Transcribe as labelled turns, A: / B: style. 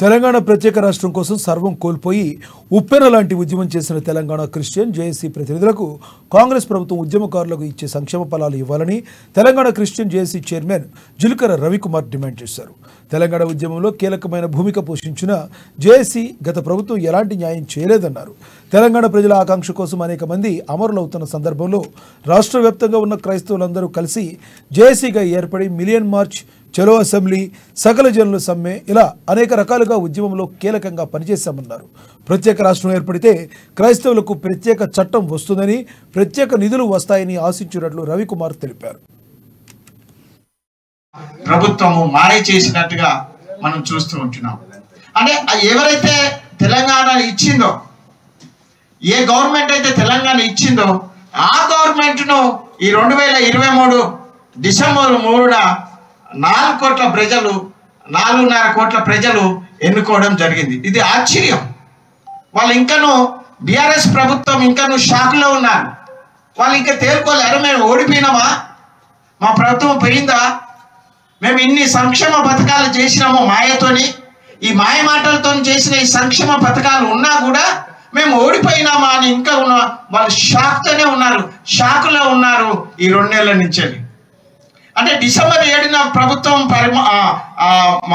A: తెలంగాణ ప్రత్యేక రాష్ట్రం కోసం సర్వం కోల్పోయి ఉప్పెన లాంటి ఉద్యమం చేసిన తెలంగాణ క్రిస్టియన్ జేఏసీ ప్రతినిధులకు కాంగ్రెస్ ప్రభుత్వం ఉద్యమకారులకు ఇచ్చే సంక్షేమ ఫలాలు ఇవ్వాలని Telangana Christian JAC chairman Jilkara Ravikumar demand చేశారు. తెలంగాణ ఉద్యమంలో కీలకమైన భూమిక పోషించిన జేఏసీ గత ప్రభుత్వం ఎలాంటి న్యాయం చేయలేదన్నారు. తెలంగాణ ప్రజల ఆకాంక్ష కోసం అనేక మంది అమరులవుతున్న సందర్భంలో రాష్ట్ర వ్యాప్తంగా ఉన్న క్రైస్తవులందరూ కలిసి జేఏసీగా ఏర్పడి మిలియన్ మార్చ్, చలో అసెంబ్లీ, సకల జనుల సమ్మె ఇలా అనేక రకాలుగా ఉద్యమంలో కీలకంగా పనిచేశామన్నారు. ప్రత్యేక రాష్ట్రం ఏర్పడితే క్రైస్తవులకు ప్రత్యేక చట్టం వస్తుందని, ప్రత్యేక నిధులు వస్తాయని ఆశించినట్లు రవికుమార్ తెలిపారు.
B: ప్రభుత్వము మాయ చేసినట్టుగా మనం చూస్తూ ఉంటున్నాం. అంటే ఎవరైతే తెలంగాణ ఇచ్చిందో, ఏ గవర్నమెంట్ అయితే తెలంగాణ ఇచ్చిందో ఆ గవర్నమెంట్ను ఈ 2023 డిసెంబర్ 3న 4 కోట్ల ప్రజలు 4.5 కోట్ల ప్రజలు ఎన్నుకోవడం జరిగింది. ఇది ఆశ్చర్యం. వాళ్ళు ఇంకనూ బీఆర్ఎస్ ప్రభుత్వం ఇంకనూ షాక్లో ఉన్నారు. వాళ్ళు ఇంకా తేరుకోలేదు. అరే మేము ఓడిపోయినామా, మా ప్రభుత్వం పోయిందా, మేము ఇన్ని సంక్షేమ పథకాలు చేసినామో మాయతోని, ఈ మాయ మాటలతో చేసిన ఈ సంక్షేమ పథకాలు ఉన్నా కూడా మేము ఓడిపోయినామా అని ఇంకా వాళ్ళు షాక్తోనే ఉన్నారు, షాకులో ఉన్నారు ఈ 2 నెలల నుంచి. అంటే డిసెంబర్ 7న ప్రభుత్వం